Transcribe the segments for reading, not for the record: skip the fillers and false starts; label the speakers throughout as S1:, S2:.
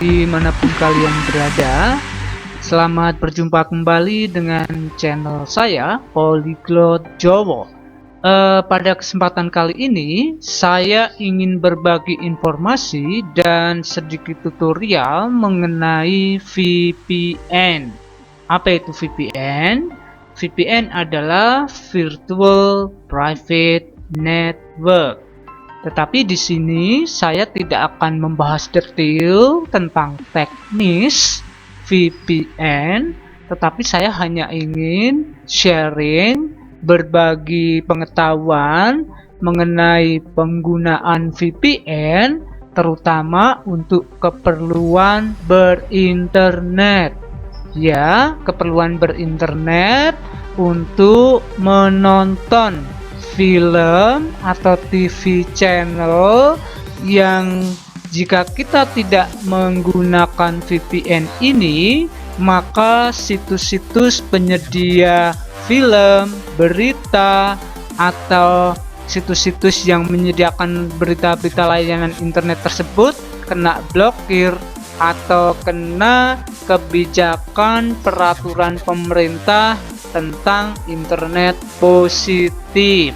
S1: dimanapun kalian berada. Selamat berjumpa kembali dengan channel saya, Polyglot Jowo. Pada kesempatan kali ini, saya ingin berbagi informasi dan sedikit tutorial mengenai VPN. Apa itu VPN? VPN adalah Virtual Private Network. Tetapi di sini saya tidak akan membahas detail tentang teknis VPN, tetapi saya hanya ingin sharing, berbagi pengetahuan mengenai penggunaan VPN, terutama untuk keperluan berinternet. Ya, keperluan berinternet untuk menonton film atau TV channel yang jika kita tidak menggunakan VPN ini, maka situs-situs penyedia film, berita, atau situs-situs yang menyediakan berita-berita layanan internet tersebut kena blokir atau kena kebijakan peraturan pemerintah tentang internet positif.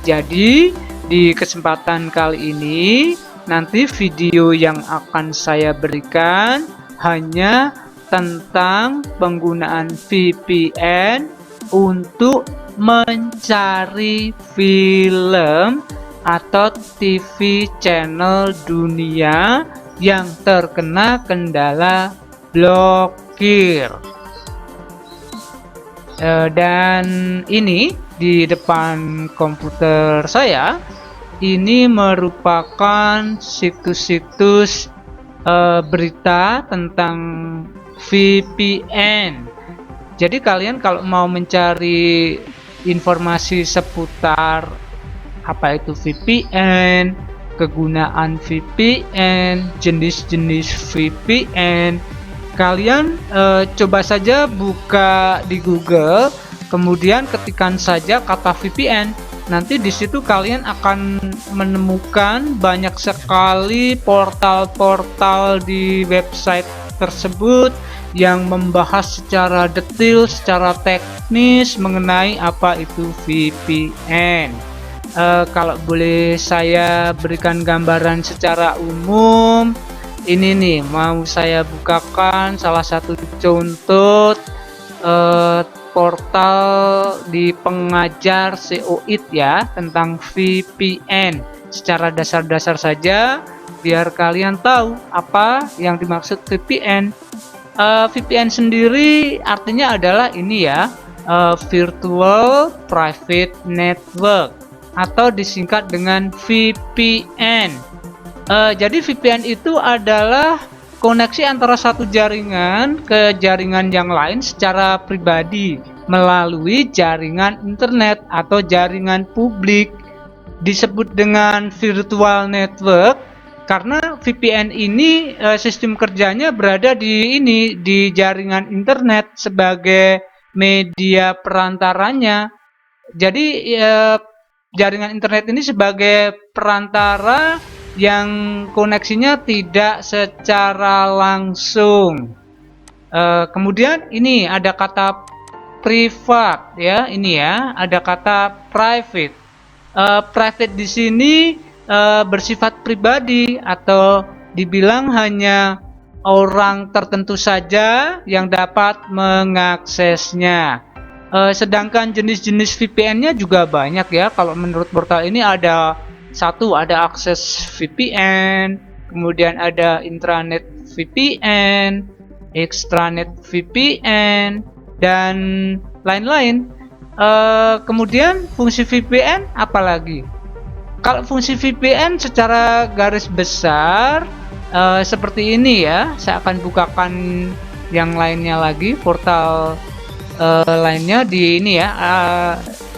S1: Jadi di kesempatan kali ini nanti video yang akan saya berikan hanya tentang penggunaan VPN untuk mencari film atau TV channel dunia yang terkena kendala blokir. Dan ini di depan komputer saya ini merupakan situs-situs berita tentang VPN. Jadi kalian kalau mau mencari informasi seputar apa itu VPN, kegunaan VPN, jenis-jenis VPN, kalian coba saja buka di Google, kemudian ketikkan saja kata VPN. Nanti di situ kalian akan menemukan banyak sekali portal-portal di website tersebut yang membahas secara detail, secara teknis mengenai apa itu VPN. Kalau boleh saya berikan gambaran secara umum, ini nih mau saya bukakan salah satu contoh portal di pengajar SEOIT ya tentang VPN secara dasar-dasar saja biar kalian tahu apa yang dimaksud VPN. VPN sendiri artinya adalah ini ya, Virtual Private Network atau disingkat dengan VPN. Jadi VPN itu adalah koneksi antara satu jaringan ke jaringan yang lain secara pribadi melalui jaringan internet atau jaringan publik. Disebut dengan virtual network karena VPN ini sistem kerjanya berada di jaringan internet sebagai media perantaranya. Jadi jaringan internet ini sebagai perantara yang koneksinya tidak secara langsung. Kemudian ini ada kata privat ya, ini ya ada kata private. Private di sini bersifat pribadi atau dibilang hanya orang tertentu saja yang dapat mengaksesnya. Sedangkan jenis-jenis VPN-nya juga banyak ya. Kalau menurut portal ini ada akses VPN, kemudian ada intranet VPN, extranet VPN, dan lain-lain. Kemudian fungsi VPN apalagi? Kalau fungsi VPN secara garis besar seperti ini ya. Saya akan bukakan yang lainnya lagi, portal lainnya di ini ya.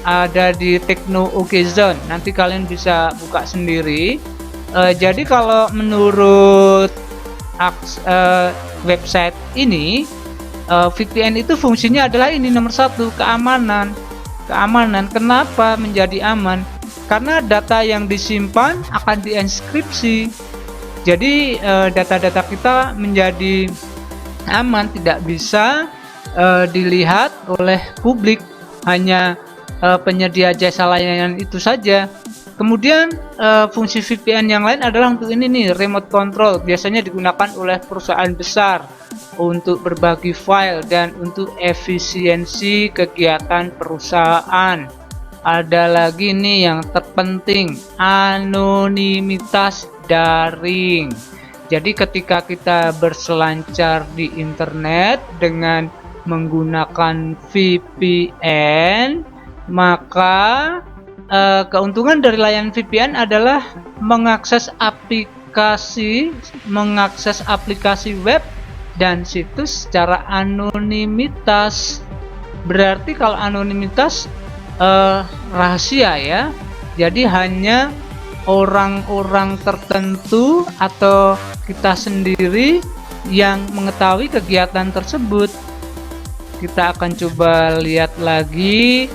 S1: Ada di Tekno-Okezone. Nanti kalian bisa buka sendiri. Jadi kalau menurut website ini, VPN itu fungsinya adalah ini nomor satu, keamanan. Kenapa menjadi aman? Karena data yang disimpan akan dienkripsi. Jadi data-data kita menjadi aman, tidak bisa dilihat oleh publik, hanya penyedia jasa layanan itu saja. Kemudian fungsi VPN yang lain adalah untuk ini nih, remote control. Biasanya digunakan oleh perusahaan besar untuk berbagi file dan untuk efisiensi kegiatan perusahaan. Ada lagi nih yang terpenting, anonimitas daring. Jadi ketika kita berselancar di internet dengan menggunakan VPN, maka keuntungan dari layanan VPN adalah mengakses aplikasi web dan situs secara anonimitas. Berarti kalau anonimitas rahasia ya, jadi hanya orang-orang tertentu atau kita sendiri yang mengetahui kegiatan tersebut. Kita akan coba lihat lagi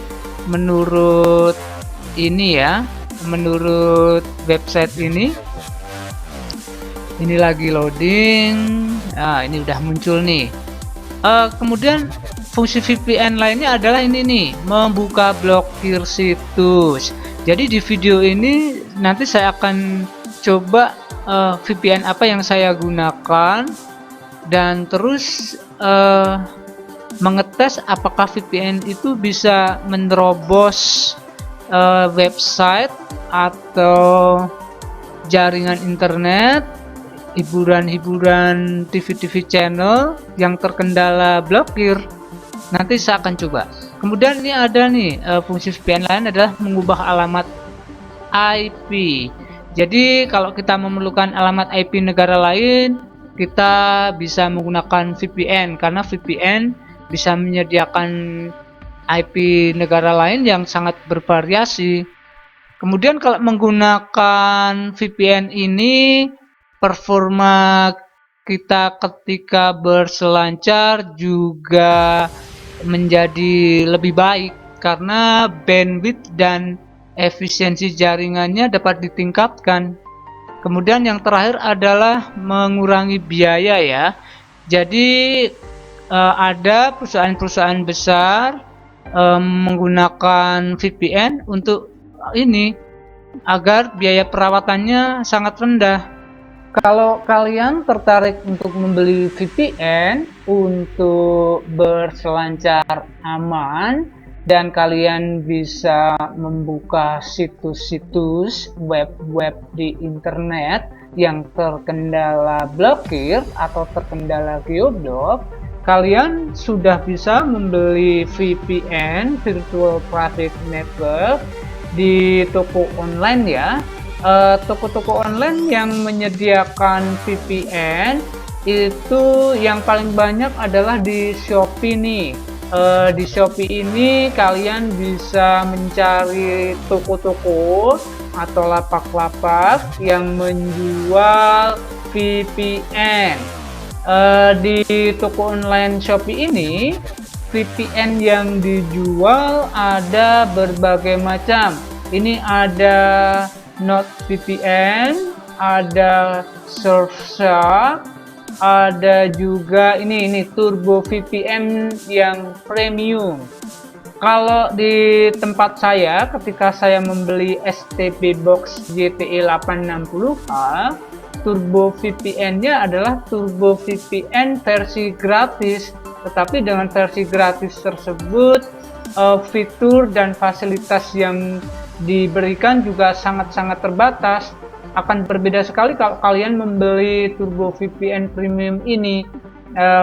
S1: menurut ini ya, menurut website ini lagi loading. Nah, ini udah muncul nih. Kemudian fungsi VPN lainnya adalah ini nih, membuka blokir situs. Jadi di video ini nanti saya akan coba VPN apa yang saya gunakan dan terus mengetes apakah VPN itu bisa menerobos website atau jaringan internet, hiburan-hiburan TV-TV channel yang terkendala blokir. Nanti saya akan coba. Kemudian ini ada nih fungsi VPN lain adalah mengubah alamat IP. Jadi kalau kita memerlukan alamat IP negara lain, kita bisa menggunakan VPN karena VPN bisa menyediakan IP negara lain yang sangat bervariasi. Kemudian kalau menggunakan VPN ini, performa kita ketika berselancar juga menjadi lebih baik karena bandwidth dan efisiensi jaringannya dapat ditingkatkan. Kemudian yang terakhir adalah mengurangi biaya ya. Jadi ada perusahaan-perusahaan besar menggunakan VPN untuk ini agar biaya perawatannya sangat rendah. Kalau kalian tertarik untuk membeli VPN untuk berselancar aman dan kalian bisa membuka situs-situs web-web di internet yang terkendala blokir atau terkendala geoblok, kalian sudah bisa membeli VPN (Virtual Private Network) di toko online ya. Toko-toko online yang menyediakan VPN itu yang paling banyak adalah di Shopee nih. Di Shopee ini kalian bisa mencari toko-toko atau lapak-lapak yang menjual VPN. Di toko online Shopee ini, VPN yang dijual ada berbagai macam. Ini ada NordVPN, ada Surfshark, ada juga ini Turbo VPN yang premium. Kalau di tempat saya, ketika saya membeli STB Box JTE 860H, Turbo VPN-nya adalah Turbo VPN versi gratis. Tetapi dengan versi gratis tersebut, fitur dan fasilitas yang diberikan juga sangat-sangat terbatas. Akan berbeda sekali kalau kalian membeli Turbo VPN Premium ini.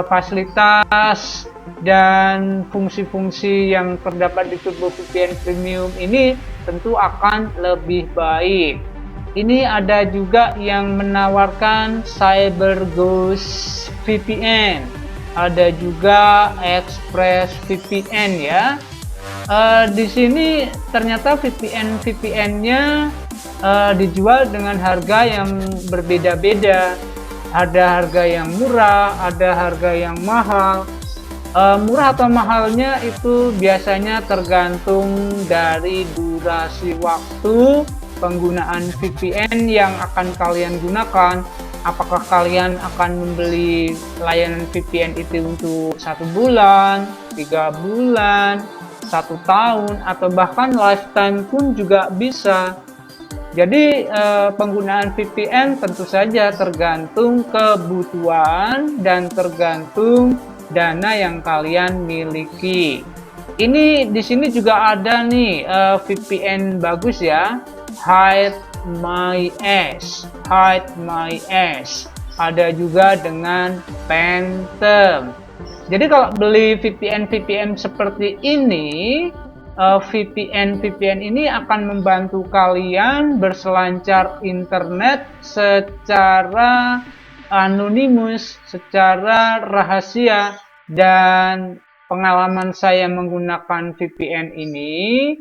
S1: Fasilitas dan fungsi-fungsi yang terdapat di Turbo VPN Premium ini tentu akan lebih baik. Ini ada juga yang menawarkan CyberGhost VPN, ada juga Express VPN ya. Di sini ternyata VPN-nya dijual dengan harga yang berbeda-beda. Ada harga yang murah, ada harga yang mahal. Murah atau mahalnya itu biasanya tergantung dari durasi waktu penggunaan VPN yang akan kalian gunakan. Apakah kalian akan membeli layanan VPN itu untuk 1 bulan, 3 bulan, 1 tahun, atau bahkan lifetime pun juga bisa. Jadi penggunaan VPN tentu saja tergantung kebutuhan dan tergantung dana yang kalian miliki. Ini di sini juga ada nih VPN bagus ya, Hide My Ass. Ada juga dengan Phantom. Jadi kalau beli VPN seperti ini, VPN ini akan membantu kalian berselancar internet secara anonimus, secara rahasia. Dan pengalaman saya menggunakan VPN ini,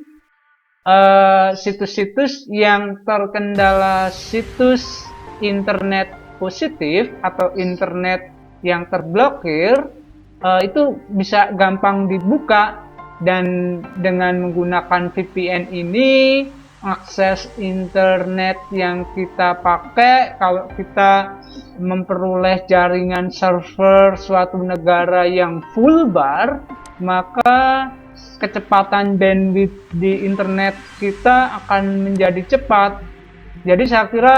S1: situs-situs yang terkendala situs internet positif atau internet yang terblokir itu bisa gampang dibuka. Dan dengan menggunakan VPN ini, akses internet yang kita pakai, kalau kita memperoleh jaringan server suatu negara yang full bar, maka kecepatan bandwidth di internet kita akan menjadi cepat. Jadi saya kira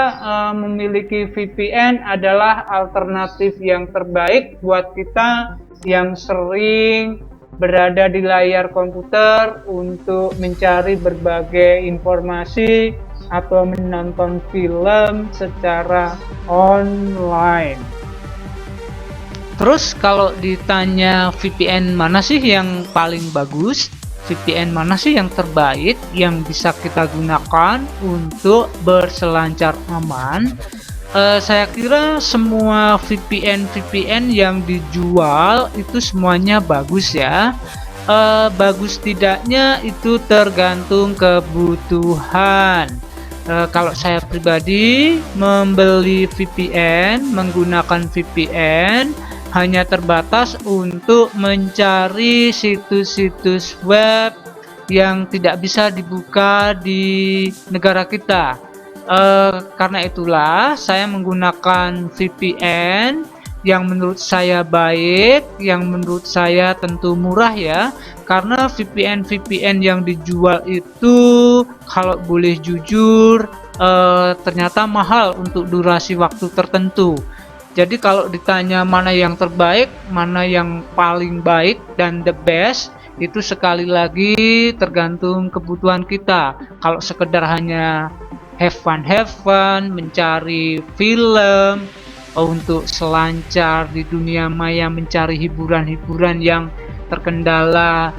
S1: memiliki VPN adalah alternatif yang terbaik buat kita yang sering berada di layar komputer untuk mencari berbagai informasi atau menonton film secara online. Terus kalau ditanya VPN mana sih yang paling bagus, VPN mana sih yang terbaik yang bisa kita gunakan untuk berselancar aman? Saya kira semua VPN yang dijual itu semuanya bagus ya. Bagus tidaknya itu tergantung kebutuhan. Kalau saya pribadi membeli VPN, menggunakan VPN hanya terbatas untuk mencari situs-situs web yang tidak bisa dibuka di negara kita. Karena itulah saya menggunakan VPN yang menurut saya baik, yang menurut saya tentu murah ya. Karena VPN yang dijual itu kalau boleh jujur ternyata mahal untuk durasi waktu tertentu. Jadi kalau ditanya mana yang terbaik, mana yang paling baik dan the best, itu sekali lagi tergantung kebutuhan kita. Kalau sekedar hanya have fun, mencari film, untuk selancar di dunia maya, mencari hiburan-hiburan yang terkendala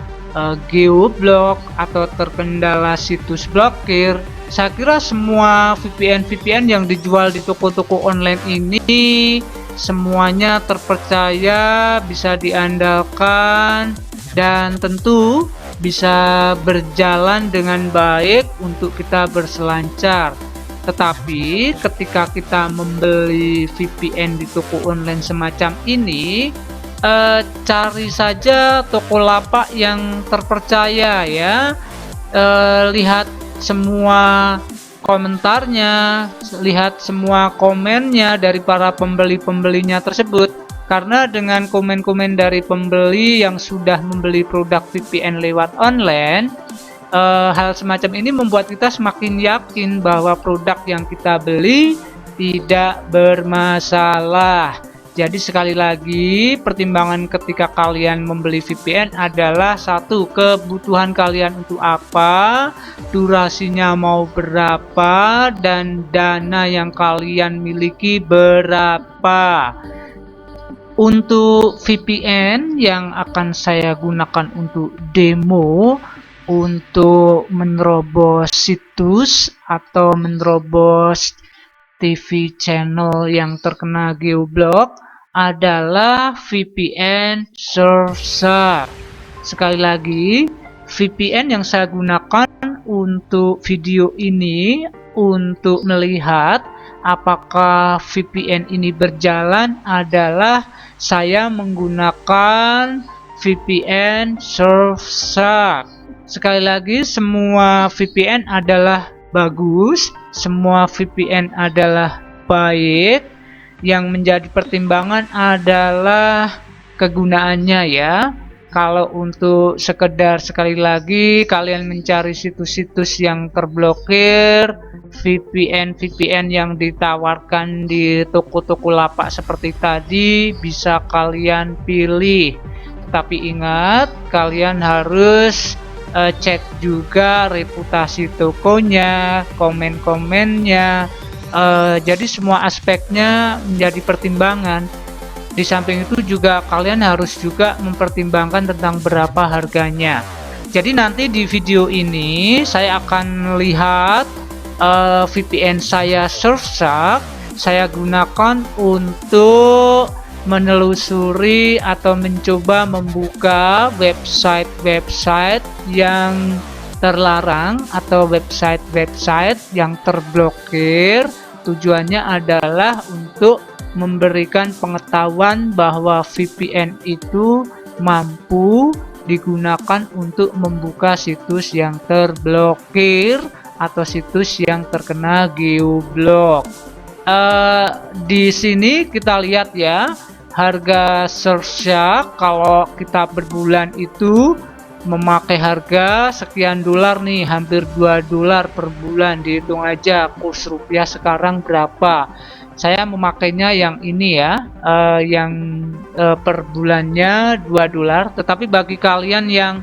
S1: geoblok atau terkendala situs blokir, saya kira semua VPN yang dijual di toko-toko online ini semuanya terpercaya, bisa diandalkan, dan tentu bisa berjalan dengan baik untuk kita berselancar. Tetapi ketika kita membeli VPN di toko online semacam ini, cari saja toko lapak yang terpercaya ya. Lihat semua komentarnya, lihat semua komennya dari para pembeli-pembelinya tersebut. Karena dengan komen-komen dari pembeli yang sudah membeli produk VPN lewat online, hal semacam ini membuat kita semakin yakin bahwa produk yang kita beli tidak bermasalah. Jadi sekali lagi, pertimbangan ketika kalian membeli VPN adalah satu, kebutuhan kalian untuk apa, durasinya mau berapa, dan dana yang kalian miliki berapa. Untuk VPN yang akan saya gunakan untuk demo, untuk menerobos situs atau menerobos TV channel yang terkena geoblok adalah VPN Surfshark. Sekali lagi, VPN yang saya gunakan untuk video ini untuk melihat apakah VPN ini berjalan adalah saya menggunakan VPN Surfshark. Sekali lagi, semua VPN adalah bagus, semua VPN adalah baik, yang menjadi pertimbangan adalah kegunaannya ya. Kalau untuk sekedar sekali lagi kalian mencari situs-situs yang terblokir, VPN yang ditawarkan di toko-toko lapak seperti tadi bisa kalian pilih. Tapi ingat, kalian harus cek juga reputasi tokonya, komen-komennya. Jadi semua aspeknya menjadi pertimbangan. Di samping itu juga kalian harus juga mempertimbangkan tentang berapa harganya. Jadi nanti di video ini saya akan lihat VPN saya Surfshark saya gunakan untuk menelusuri atau mencoba membuka website-website yang terlarang atau website-website yang terblokir. Tujuannya adalah untuk memberikan pengetahuan bahwa VPN itu mampu digunakan untuk membuka situs yang terblokir atau situs yang terkena geoblok. Di sini kita lihat ya, harga Surfshark kalau kita berbulan itu memakai harga sekian dolar nih, hampir 2 dolar per bulan. Dihitung aja kurs rupiah sekarang berapa. Saya memakainya yang ini ya, yang per bulannya 2 dolar. Tetapi bagi kalian yang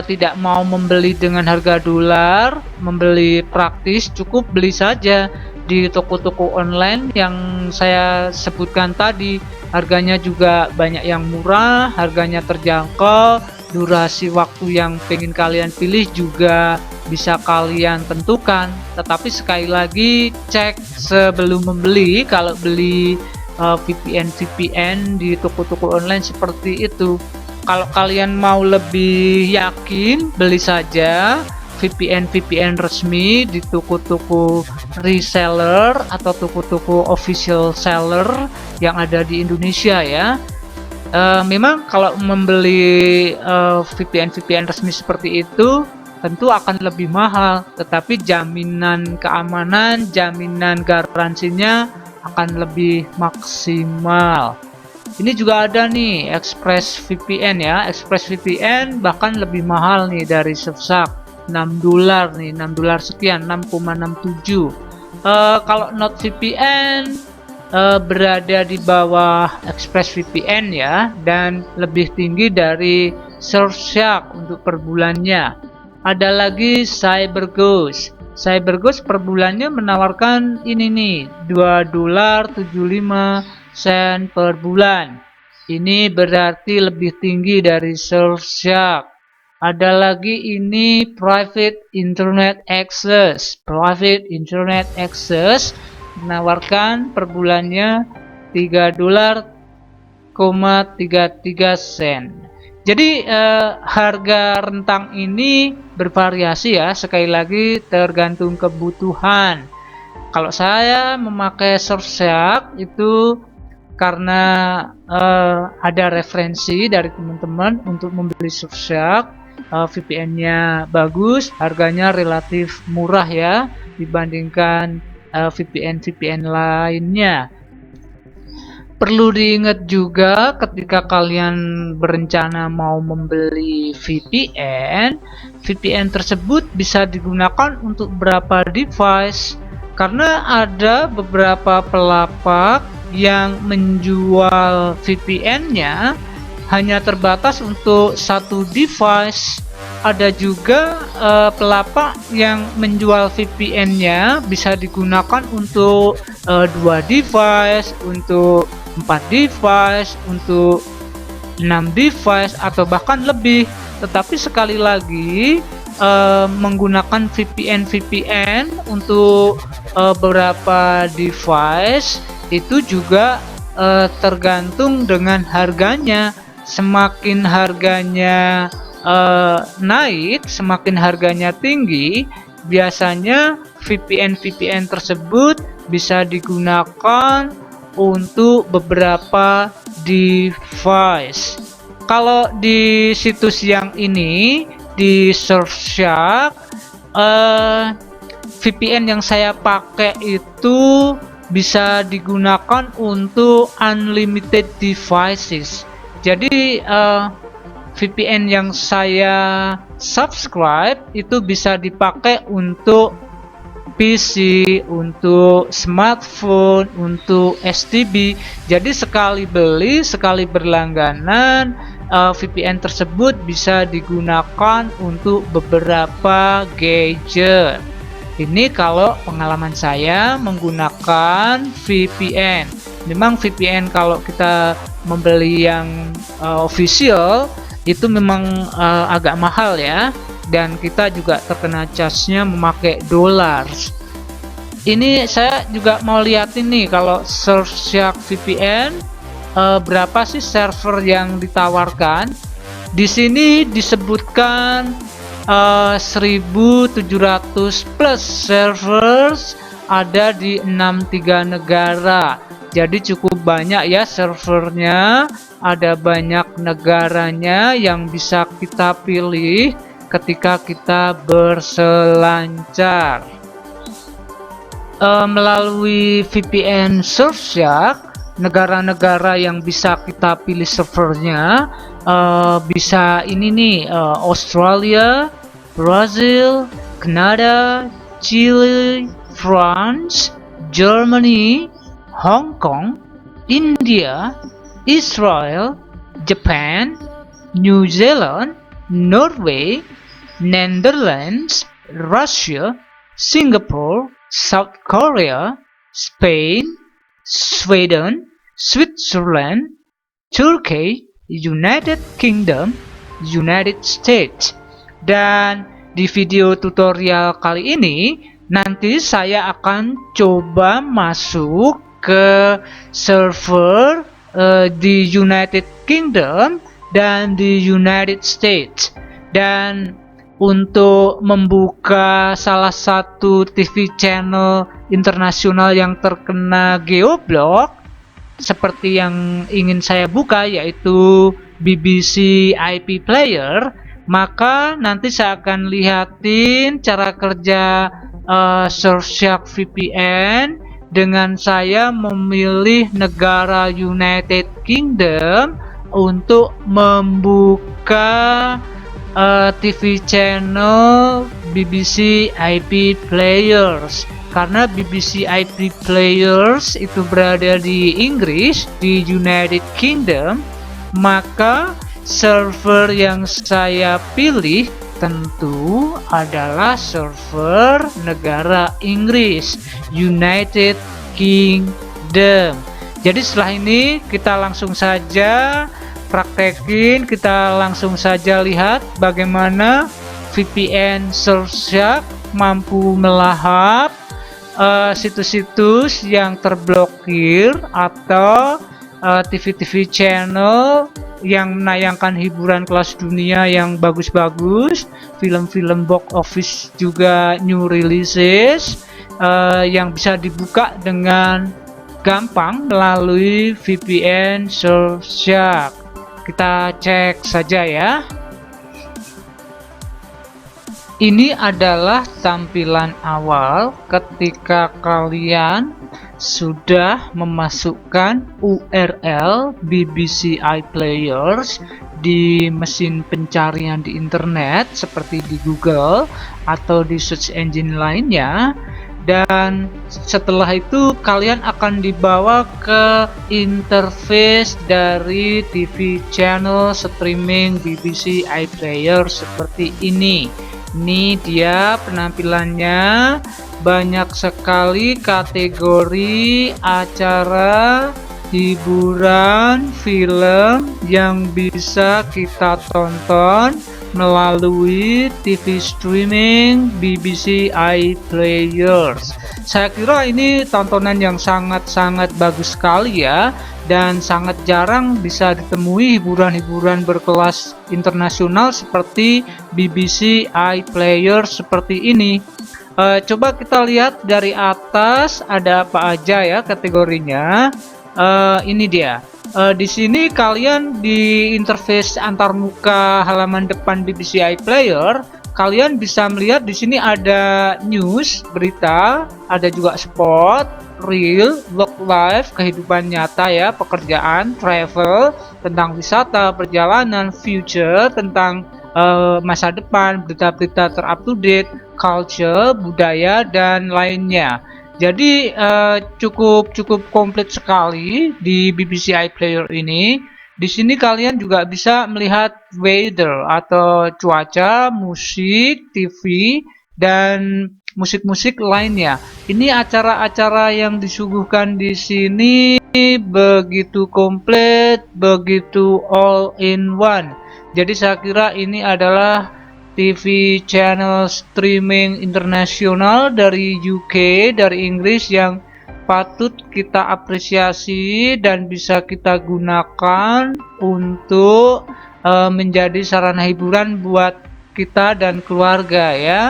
S1: tidak mau membeli dengan harga dolar, membeli praktis, cukup beli saja di toko-toko online yang saya sebutkan tadi. Harganya juga banyak yang murah, harganya terjangkau, durasi waktu yang pengen kalian pilih juga bisa kalian tentukan. Tetapi sekali lagi cek sebelum membeli. Kalau beli VPN di toko-toko online seperti itu, kalau kalian mau lebih yakin, beli saja VPN resmi di toko-toko reseller atau toko-toko official seller yang ada di Indonesia ya. Memang kalau membeli VPN resmi seperti itu tentu akan lebih mahal, tetapi jaminan keamanan, jaminan garansinya akan lebih maksimal. Ini juga ada nih ExpressVPN ya. ExpressVPN bahkan lebih mahal nih dari Surfshark, 6 dolar nih, 6 dolar sekian, 6,67. Kalau NordVPN berada di bawah ExpressVPN ya, dan lebih tinggi dari Surfshark untuk per bulannya. Ada lagi CyberGhost. CyberGhost per bulannya menawarkan ini nih, 2 dolar 75 sen per bulan. Ini berarti lebih tinggi dari Surfshark. Ada lagi ini Private Internet Access. Private Internet Access menawarkan per bulannya 3 dolar 33 sen. Jadi harga rentang ini bervariasi ya, sekali lagi tergantung kebutuhan. Kalau saya memakai Surfshark itu karena ada referensi dari teman-teman untuk membeli Surfshark, VPN-nya bagus, harganya relatif murah ya dibandingkan VPN lainnya. Perlu diingat juga ketika kalian berencana mau membeli VPN tersebut bisa digunakan untuk berapa device, karena ada beberapa pelapak yang menjual VPN-nya hanya terbatas untuk satu device. Ada juga pelapak yang menjual VPN-nya bisa digunakan untuk 2 device, untuk 4 device, untuk 6 device, atau bahkan lebih. Tetapi sekali lagi menggunakan VPN untuk beberapa device itu juga tergantung dengan harganya. Semakin harganya naik, semakin harganya tinggi, biasanya VPN tersebut bisa digunakan untuk beberapa device. Kalau di situs yang ini, di Surfshark, VPN yang saya pakai itu bisa digunakan untuk unlimited devices. Jadi VPN yang saya subscribe itu bisa dipakai untuk PC, untuk smartphone, untuk STB. Jadi sekali beli, sekali berlangganan, VPN tersebut bisa digunakan untuk beberapa gadget. Ini kalau pengalaman saya menggunakan VPN. Memang VPN kalau kita membeli yang official itu memang agak mahal ya, dan kita juga terkena charge-nya memakai dolar. Ini saya juga mau lihat ini kalau Surfshark VPN berapa sih server yang ditawarkan. Di sini disebutkan 1700 plus servers ada di 63 negara. Jadi cukup banyak ya servernya, ada banyak negaranya yang bisa kita pilih ketika kita berselancar. Melalui VPN Surfshark, negara-negara yang bisa kita pilih servernya bisa ini nih, Australia, Brazil, Kanada, Chile, France, Germany, Hong Kong, India, Israel, Japan, New Zealand, Norway, Netherlands, Russia, Singapore, South Korea, Spain, Sweden, Switzerland, Turkey, United Kingdom, United States. Dan di video tutorial kali ini nanti saya akan coba masuk ke server di United Kingdom dan di United States. Dan untuk membuka salah satu TV channel internasional yang terkena geoblok seperti yang ingin saya buka, yaitu BBC IP Player, maka nanti saya akan lihatin cara kerja Surfshark VPN dengan saya memilih negara United Kingdom untuk membuka TV channel BBC IP Players. Karena BBC IP Players itu berada di Inggris, di United Kingdom, maka server yang saya pilih tentu adalah server negara Inggris, United Kingdom. Jadi setelah ini kita langsung saja praktekin, kita langsung saja lihat bagaimana VPN Surfshark mampu melahap situs-situs yang terblokir atau TV-TV channel yang menayangkan hiburan kelas dunia yang bagus-bagus, film-film box office juga new releases yang bisa dibuka dengan gampang melalui VPN Surfshark. Kita cek saja ya. Ini adalah tampilan awal ketika kalian sudah memasukkan URL BBC iPlayers di mesin pencarian di internet seperti di Google atau di search engine lainnya. Dan setelah itu kalian akan dibawa ke interface dari TV channel streaming BBC iPlayer seperti ini. Ini dia penampilannya, banyak sekali kategori acara hiburan film yang bisa kita tonton melalui TV streaming BBC iPlayers. Saya kira ini tontonan yang sangat-sangat bagus sekali ya, dan sangat jarang bisa ditemui hiburan-hiburan berkelas internasional seperti BBC iPlayers seperti ini. Coba kita lihat dari atas ada apa aja ya kategorinya. Ini dia. Di sini kalian di interface antarmuka halaman depan BBC iPlayer, kalian bisa melihat di sini ada news, berita, ada juga sport, real, work life, kehidupan nyata ya, pekerjaan, travel, tentang wisata, perjalanan, future, tentang masa depan, berita-berita terupdate, culture, budaya, dan lainnya. Jadi cukup komplit sekali di BBC iPlayer ini. Di sini kalian juga bisa melihat weather atau cuaca, musik, TV, dan musik-musik lainnya. Ini acara-acara yang disuguhkan di sini begitu komplit, begitu all in one. Jadi saya kira ini adalah TV channel streaming internasional dari UK, dari Inggris yang patut kita apresiasi dan bisa kita gunakan untuk menjadi sarana hiburan buat kita dan keluarga ya.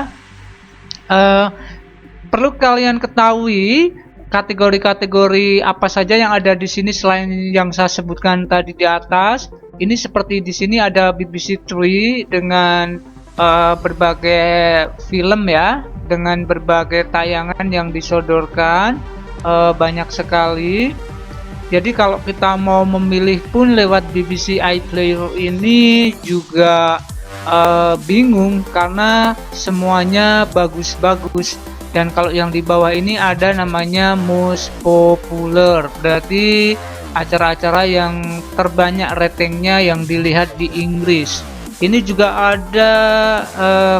S1: Perlu kalian ketahui kategori-kategori apa saja yang ada di sini selain yang saya sebutkan tadi di atas. Ini seperti di sini ada BBC Three dengan berbagai film ya, dengan berbagai tayangan yang disodorkan. Banyak sekali. Jadi kalau kita mau memilih pun lewat BBC iPlayer ini juga bingung karena semuanya bagus-bagus. Dan kalau yang di bawah ini ada namanya most popular, berarti acara-acara yang terbanyak ratingnya yang dilihat di Inggris. Ini juga ada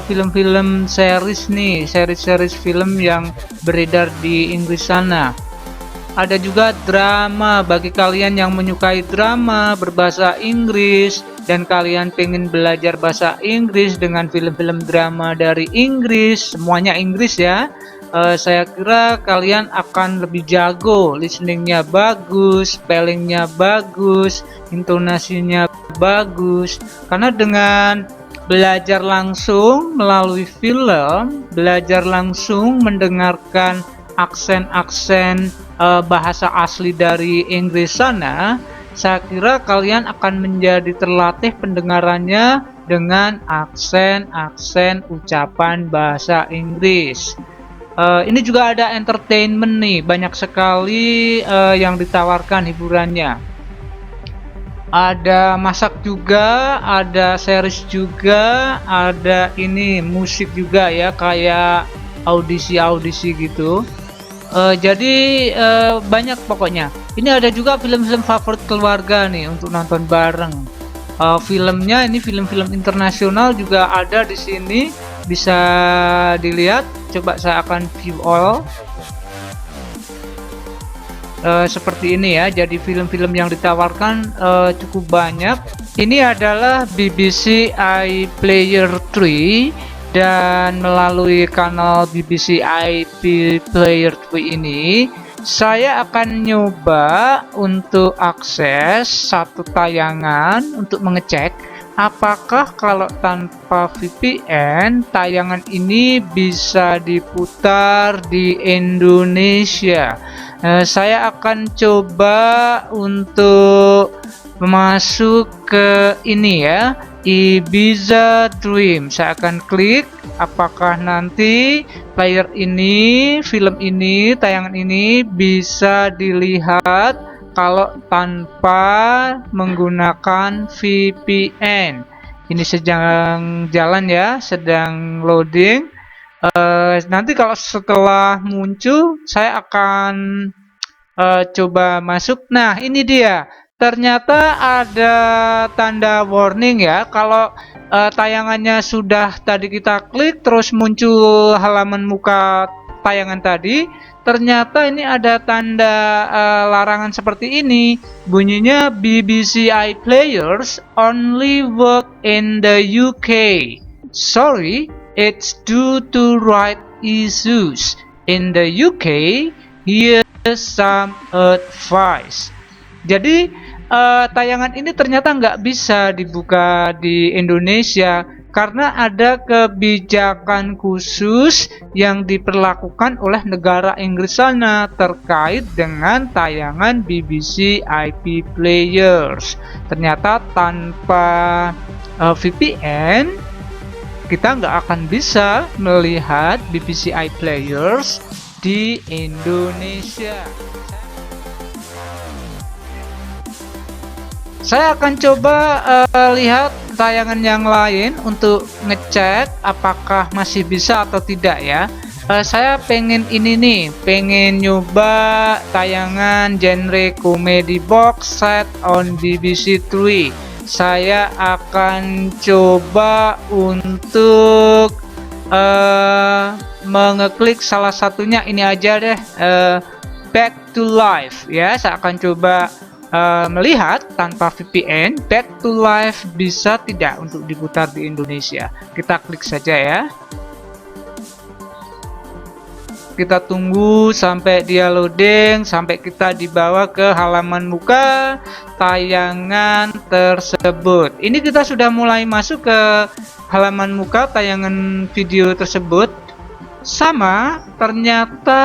S1: film-film series nih, series film yang beredar di Inggris sana. Ada juga drama bagi kalian yang menyukai drama berbahasa Inggris dan kalian pengen belajar bahasa Inggris dengan film-film drama dari Inggris, semuanya Inggris ya. Saya kira kalian akan lebih jago, listeningnya bagus, spellingnya bagus, intonasinya bagus, karena dengan belajar langsung melalui film, belajar langsung mendengarkan aksen-aksen bahasa asli dari Inggris sana, saya kira kalian akan menjadi terlatih pendengarannya dengan aksen-aksen ucapan bahasa Inggris. Ini juga ada entertainment nih, banyak sekali yang ditawarkan hiburannya. Ada masak juga, ada series juga, ada ini musik juga ya, kayak audisi gitu. Jadi banyak pokoknya. Ini ada juga film-film favorit keluarga nih untuk nonton bareng. Filmnya ini film-film internasional juga ada di sini, bisa dilihat. Coba saya akan view all. Seperti ini ya. Jadi film-film yang ditawarkan cukup banyak. Ini adalah BBC iPlayer 3 dan melalui kanal BBC iPlayer 3 ini saya akan nyoba untuk akses satu tayangan untuk mengecek apakah kalau tanpa VPN tayangan ini bisa diputar di Indonesia. Saya akan coba untuk masuk ke ini ya, Ibiza Dream. Saya akan klik apakah nanti player ini, film ini, tayangan ini bisa dilihat kalau tanpa menggunakan VPN. Ini sedang jalan ya, sedang loading. Nanti kalau setelah muncul saya akan coba masuk. Nah, ini dia. Ternyata ada tanda warning ya, kalau tayangannya sudah tadi kita klik terus muncul halaman muka tayangan tadi, ternyata ini ada tanda larangan seperti ini, bunyinya BBC iPlayers only work in the UK. Sorry, it's due to right issues in the UK. Here's some advice. Jadi tayangan ini ternyata nggak bisa dibuka di Indonesia karena ada kebijakan khusus yang diperlakukan oleh negara Inggris sana terkait dengan tayangan BBC iPlayers. Ternyata tanpa VPN kita nggak akan bisa melihat BBC iPlayers di Indonesia. Saya akan coba lihat tayangan yang lain untuk ngecek apakah masih bisa atau tidak ya. Saya pengen ini nih, pengen nyoba tayangan genre comedy box set on BBC 3. Saya akan coba untuk mengeklik salah satunya, ini aja deh, Back to Life ya. Saya akan coba melihat tanpa VPN Back to Life bisa tidak untuk diputar di Indonesia. Kita klik saja ya. Kita tunggu sampai dia loading, sampai kita dibawa ke halaman muka tayangan tersebut. Ini kita sudah mulai masuk ke halaman muka tayangan video tersebut. Sama, ternyata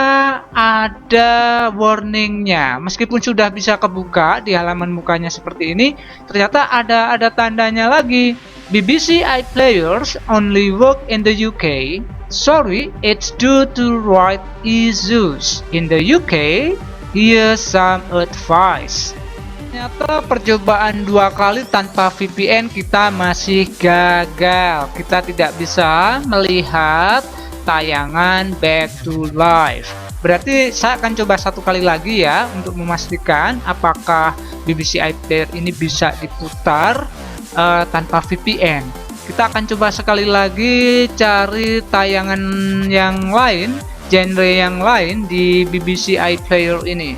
S1: ada warningnya. Meskipun sudah bisa kebuka di halaman mukanya seperti ini, ternyata ada tandanya lagi. BBC iPlayers only work in the UK. Sorry, it's due to right issues. In the UK, here's some advice. Ternyata percobaan 2 kali tanpa VPN kita masih gagal. Kita tidak bisa melihat tayangan Back to Life. Berarti saya akan coba 1 kali lagi ya untuk memastikan apakah BBC iPlayer ini bisa diputar tanpa VPN. Kita akan coba sekali lagi cari tayangan yang lain, genre yang lain di BBC iPlayer ini.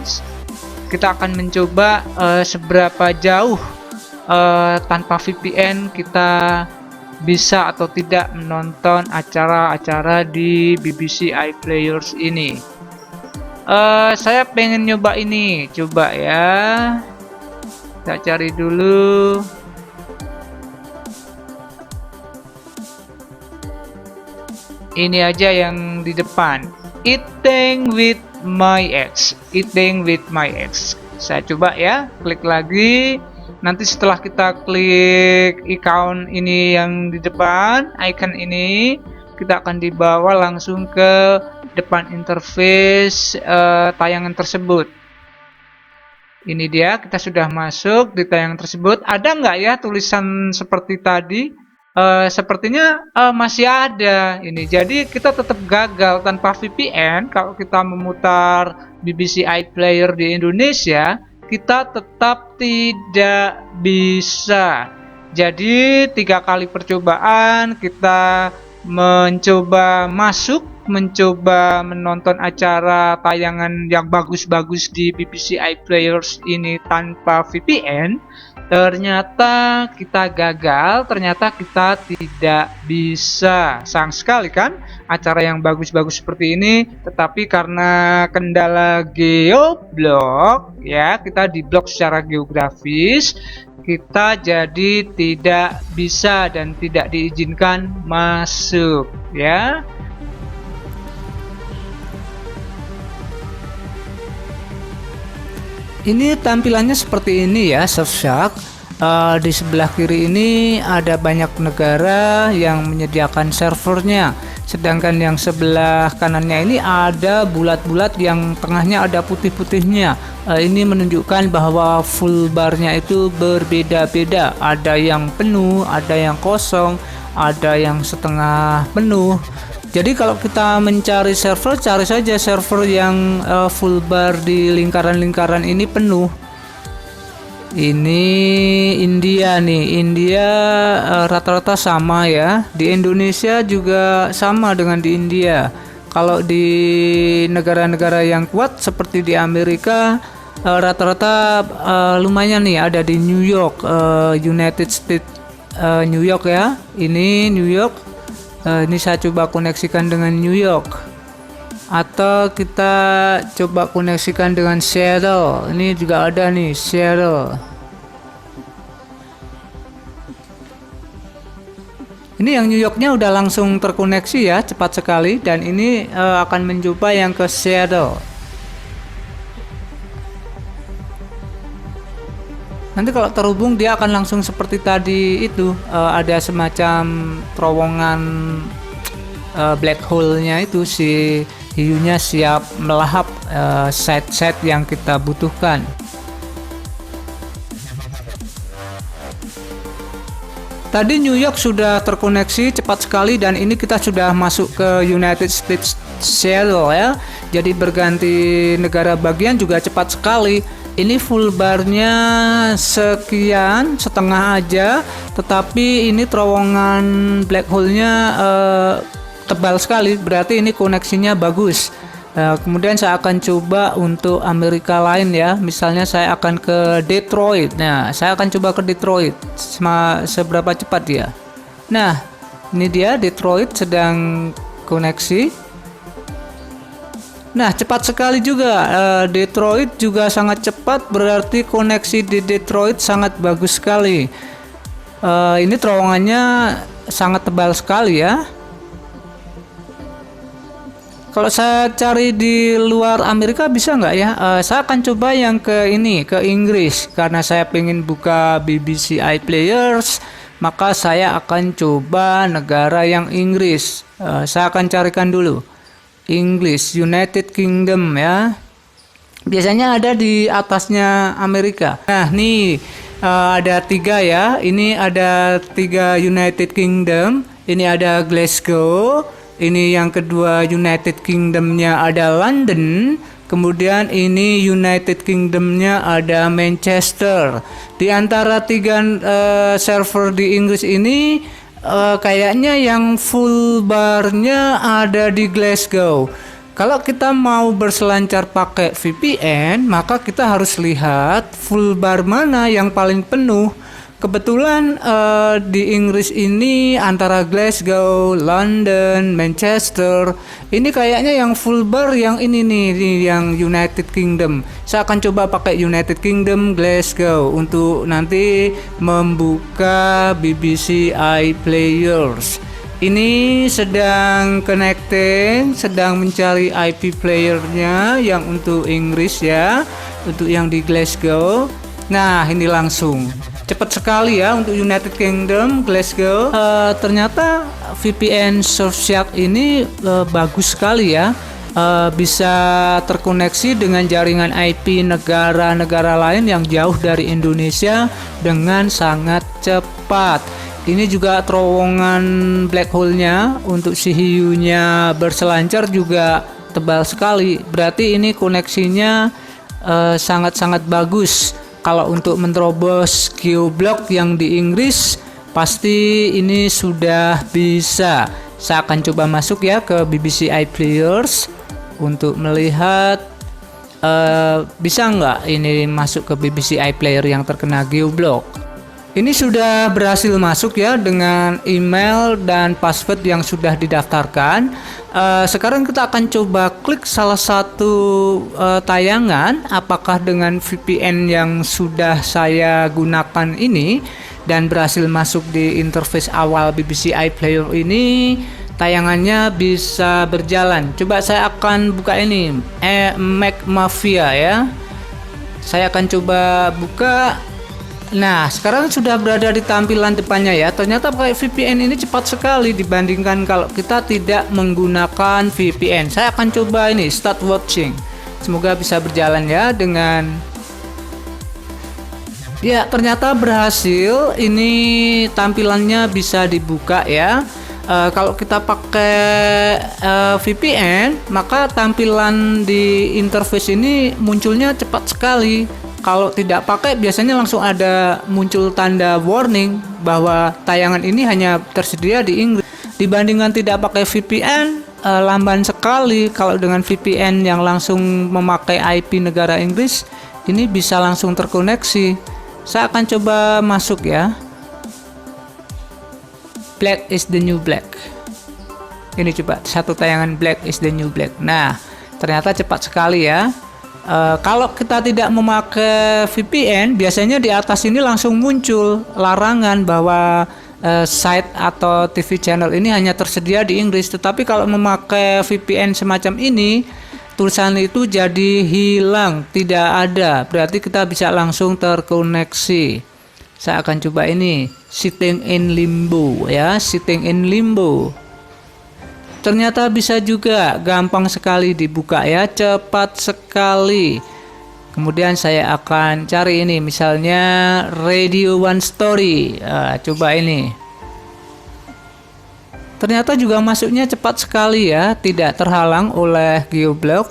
S1: Kita akan mencoba seberapa jauh tanpa VPN kita bisa atau tidak menonton acara-acara di BBC iPlayers ini. Saya pengen nyoba ini, coba ya. Kita cari dulu. Ini aja yang di depan, Eating with my ex. Eating with my ex. Saya coba ya, klik lagi. Nanti setelah kita klik icon ini yang di depan, icon ini, kita akan dibawa langsung ke depan interface tayangan tersebut. Ini dia, kita sudah masuk di tayangan tersebut. Ada nggak ya tulisan seperti tadi? Sepertinya masih ada ini. Jadi kita tetap gagal tanpa VPN. Kalau kita memutar BBC iPlayer di Indonesia, kita tetap tidak bisa. Jadi 3 kali percobaan kita mencoba masuk, mencoba menonton acara tayangan yang bagus-bagus di BBC iPlayers ini tanpa VPN. Ternyata kita gagal, ternyata kita tidak bisa. Sayang sekali kan acara yang bagus-bagus seperti ini, tetapi karena kendala geoblok ya, kita diblok secara geografis, kita jadi tidak bisa dan tidak diizinkan masuk ya. Ini tampilannya seperti ini ya, Surfshark. Di sebelah kiri ini ada banyak negara yang menyediakan servernya, sedangkan yang sebelah kanannya ini ada bulat-bulat yang tengahnya ada putih-putihnya. Ini menunjukkan bahwa full barnya itu berbeda-beda, ada yang penuh, ada yang kosong, ada yang setengah penuh. Jadi kalau kita mencari server, cari saja server yang full bar di lingkaran-lingkaran ini penuh. Ini India nih, India rata-rata sama ya. Di Indonesia juga sama dengan di India. Kalau di negara-negara yang kuat seperti di Amerika, rata-rata lumayan nih, ada di New York, United States, New York ya. Ini New York. Ini saya coba koneksikan dengan New York, atau kita coba koneksikan dengan Seattle. Ini juga ada nih, Seattle. Ini yang New Yorknya udah langsung terkoneksi ya, cepat sekali. Dan ini akan mencoba yang ke Seattle. Nanti kalau terhubung dia akan langsung seperti tadi itu, ada semacam terowongan black hole-nya itu, si hiunya siap melahap site-site yang kita butuhkan. Tadi New York sudah terkoneksi cepat sekali, dan ini kita sudah masuk ke United States Shuttle ya. Jadi berganti negara bagian juga cepat sekali. Ini full barnya sekian, setengah aja, tetapi ini terowongan black hole-nya tebal sekali, berarti ini koneksinya bagus. Kemudian saya akan coba untuk Amerika lain ya, misalnya saya akan ke Detroit. Nah, saya akan coba ke Detroit, seberapa cepat dia. Nah, ini dia Detroit sedang koneksi. Nah, cepat sekali juga. Detroit juga sangat cepat, berarti koneksi di Detroit sangat bagus sekali. Ini terowongannya sangat tebal sekali ya. Kalau saya cari di luar Amerika bisa nggak ya? Saya akan coba yang ke ini, ke Inggris, karena saya pengen buka BBC iPlayers, maka saya akan coba negara yang Inggris. Saya akan carikan dulu Inggris, United Kingdom ya. Biasanya ada di atasnya Amerika. Nah, nih ada 3 ya. Ini ada 3 United Kingdom. Ini ada Glasgow. Ini yang kedua United Kingdomnya ada London. Kemudian ini United Kingdomnya ada Manchester. Di antara 3 server di Inggris ini, kayaknya yang full barnya ada di Glasgow. Kalau kita mau berselancar pakai VPN, maka kita harus lihat full bar mana yang paling penuh. Kebetulan di Inggris ini antara Glasgow, London, Manchester, ini kayaknya yang full bar yang ini nih, yang United Kingdom. Saya akan coba pakai United Kingdom Glasgow untuk nanti membuka BBC iPlayers. Ini sedang connecting, sedang mencari IP playernya yang untuk Inggris ya, untuk yang di Glasgow. Nah, ini langsung. Cepat sekali ya untuk United Kingdom Glasgow. Ternyata VPN Surfshark ini bagus sekali ya, bisa terkoneksi dengan jaringan IP negara-negara lain yang jauh dari Indonesia dengan sangat cepat. Ini juga terowongan black hole-nya untuk si hiunya berselancar juga tebal sekali, berarti ini koneksinya sangat-sangat bagus. Kalau untuk menerobos geoblok yang di Inggris, pasti ini sudah bisa. Saya akan coba masuk ya ke BBC iPlayers untuk melihat bisa nggak ini masuk ke BBC iPlayer yang terkena geoblok. Ini sudah berhasil masuk ya dengan email dan password yang sudah didaftarkan. Sekarang kita akan coba klik salah satu tayangan, apakah dengan VPN yang sudah saya gunakan ini dan berhasil masuk di interface awal BBC iPlayer ini, tayangannya bisa berjalan. Coba saya akan buka ini, Mac Mafia ya. Saya akan coba buka. Nah, sekarang sudah berada di tampilan depannya ya. Ternyata pakai VPN ini cepat sekali dibandingkan kalau kita tidak menggunakan VPN. Saya akan coba ini, start watching. Semoga bisa berjalan ya dengan... Ya, ternyata berhasil. Ini tampilannya bisa dibuka ya. Kalau kita pakai VPN, maka tampilan di interface ini munculnya cepat sekali. Kalau tidak pakai, biasanya langsung ada muncul tanda warning bahwa tayangan ini hanya tersedia di Inggris. Dibandingkan tidak pakai VPN, lamban sekali. Kalau dengan VPN yang langsung memakai IP negara Inggris, ini bisa langsung terkoneksi. Saya akan coba masuk ya. Black is the new black. Ini coba satu tayangan Black is the new black. Nah, ternyata cepat sekali ya. Kalau kita tidak memakai VPN, biasanya di atas ini langsung muncul larangan bahwa site atau TV channel ini hanya tersedia di Inggris. Tetapi kalau memakai VPN semacam ini, tulisan itu jadi hilang, tidak ada. Berarti kita bisa langsung terkoneksi. Saya akan coba ini, sitting in limbo ya, sitting in limbo. Ternyata bisa juga, gampang sekali dibuka ya, cepat sekali. Kemudian saya akan cari ini, misalnya Radio One Story. Coba ini. Ternyata juga masuknya cepat sekali ya, tidak terhalang oleh geoblok.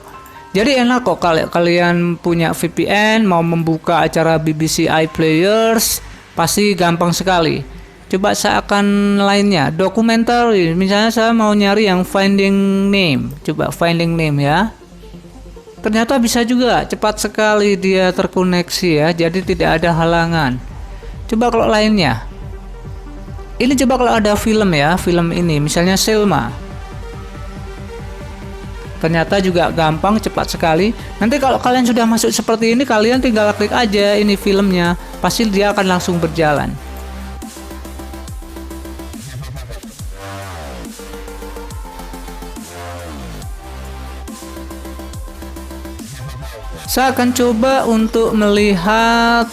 S1: Jadi enak kok kalau kalian punya VPN, mau membuka acara BBC iPlayers, pasti gampang sekali. Coba saya akan lainnya, dokumenter. Misalnya saya mau nyari yang Finding Name. Coba Finding Name ya. Ternyata bisa juga, cepat sekali dia terkoneksi ya, jadi tidak ada halangan. Coba kalau lainnya. Ini coba kalau ada film ya, film ini misalnya Selma. Ternyata juga gampang, cepat sekali. Nanti kalau kalian sudah masuk seperti ini, kalian tinggal klik aja ini filmnya, pasti dia akan langsung berjalan. Saya akan coba untuk melihat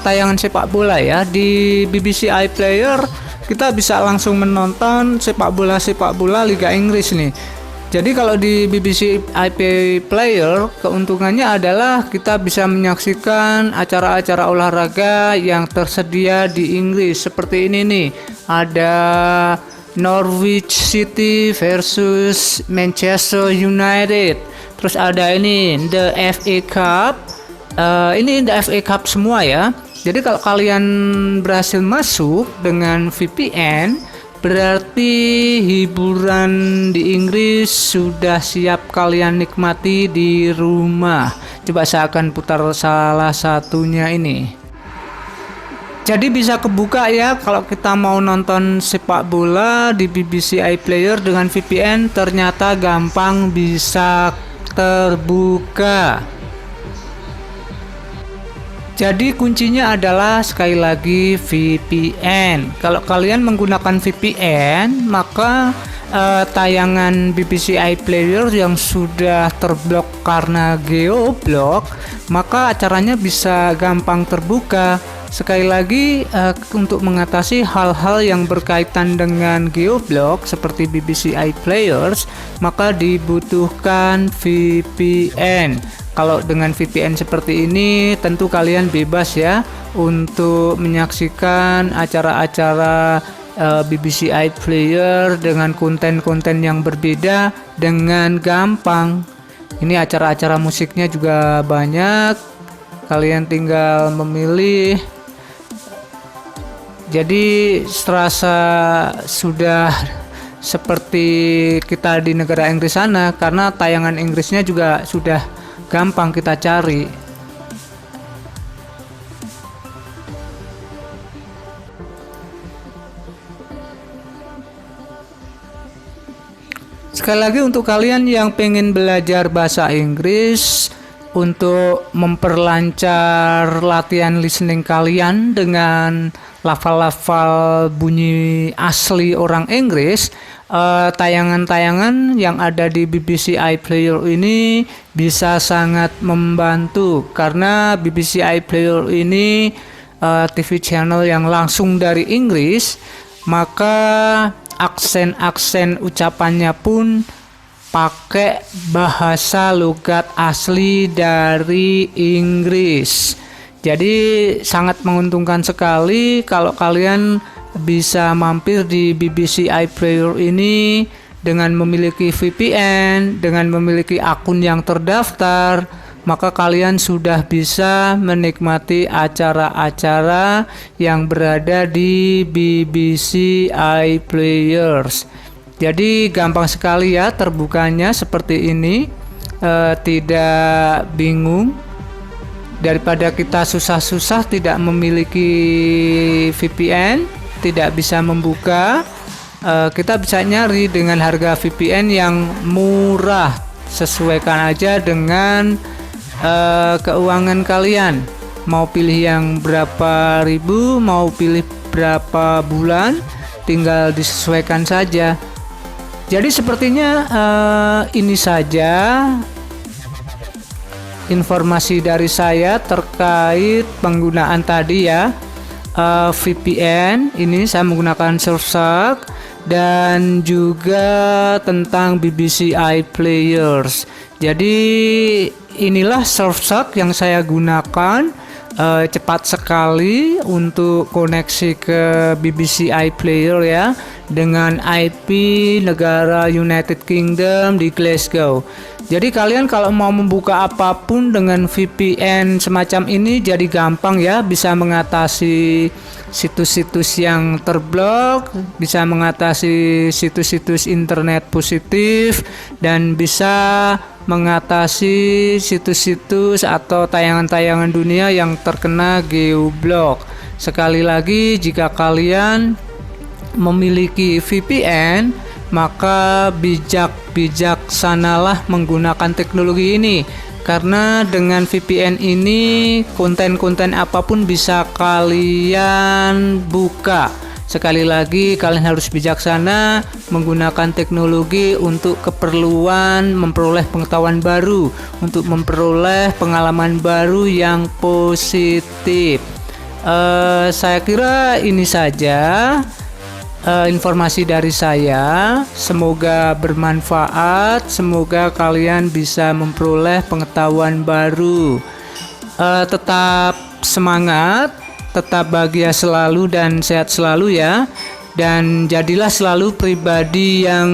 S1: tayangan sepak bola ya di BBC iPlayer. Kita bisa langsung menonton sepak bola Liga Inggris nih. Jadi kalau di BBC iPlayer keuntungannya adalah kita bisa menyaksikan acara-acara olahraga yang tersedia di Inggris seperti ini nih. Ada Norwich City versus Manchester United. Terus ada ini The FA Cup. Ini The FA Cup semua ya. Jadi kalau kalian berhasil masuk dengan VPN, berarti hiburan di Inggris sudah siap kalian nikmati di rumah. Coba saya akan putar salah satunya ini. Jadi bisa kebuka ya kalau kita mau nonton sepak bola di BBC iPlayer dengan VPN, ternyata gampang bisa terbuka. Jadi kuncinya adalah sekali lagi VPN. Kalau kalian menggunakan VPN, maka tayangan BBC iPlayer yang sudah terblok karena geoblok, maka acaranya bisa gampang terbuka. Sekali lagi, untuk mengatasi hal-hal yang berkaitan dengan geoblok seperti BBC iPlayers, maka dibutuhkan VPN. Kalau dengan VPN seperti ini, tentu kalian bebas ya untuk menyaksikan acara-acara BBC iPlayer dengan konten-konten yang berbeda dengan gampang. Ini acara-acara musiknya juga banyak, kalian tinggal memilih. Jadi serasa sudah seperti kita di negara Inggris sana, karena tayangan Inggrisnya juga sudah gampang kita cari. Sekali lagi untuk kalian yang pengen belajar bahasa Inggris, untuk memperlancar latihan listening kalian dengan lafal-lafal bunyi asli orang Inggris, tayangan-tayangan yang ada di BBC iPlayer ini bisa sangat membantu, karena BBC iPlayer ini TV channel yang langsung dari Inggris, maka aksen-aksen ucapannya pun pakai bahasa logat asli dari Inggris. Jadi sangat menguntungkan sekali kalau kalian bisa mampir di BBC iPlayer ini dengan memiliki VPN, dengan memiliki akun yang terdaftar, maka kalian sudah bisa menikmati acara-acara yang berada di BBC iPlayers. Jadi gampang sekali ya terbukanya seperti ini, tidak bingung. Daripada kita susah-susah tidak memiliki VPN, tidak bisa membuka, kita bisa nyari dengan harga VPN yang murah. Sesuaikan aja dengan keuangan kalian. Mau pilih yang berapa ribu, mau pilih berapa bulan, tinggal disesuaikan saja. Jadi sepertinya ini saja informasi dari saya terkait penggunaan tadi ya. VPN ini saya menggunakan Surfshark, dan juga tentang BBC iPlayers. Jadi inilah Surfshark yang saya gunakan, cepat sekali untuk koneksi ke BBC iPlayer ya, dengan IP negara United Kingdom di Glasgow. Jadi kalian kalau mau membuka apapun dengan VPN semacam ini jadi gampang ya, bisa mengatasi situs-situs yang terblok, bisa mengatasi situs-situs internet positif, dan bisa mengatasi situs-situs atau tayangan-tayangan dunia yang terkena geoblok. Sekali lagi, jika kalian memiliki VPN, maka bijaksanalah menggunakan teknologi ini, karena dengan VPN ini konten-konten apapun bisa kalian buka. Sekali lagi, kalian harus bijaksana menggunakan teknologi untuk keperluan memperoleh pengetahuan baru, untuk memperoleh pengalaman baru yang positif. Saya kira ini saja informasi dari saya. Semoga bermanfaat, semoga kalian bisa memperoleh pengetahuan baru. Tetap semangat, tetap bahagia selalu dan sehat selalu ya, dan jadilah selalu pribadi yang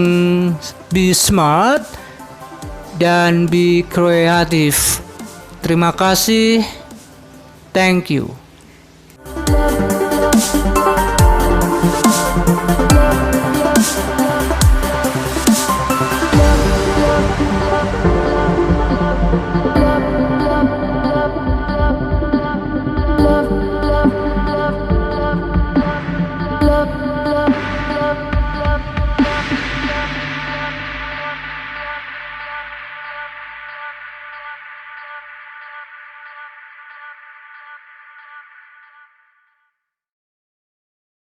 S1: be smart dan be kreatif. Terima kasih, thank you.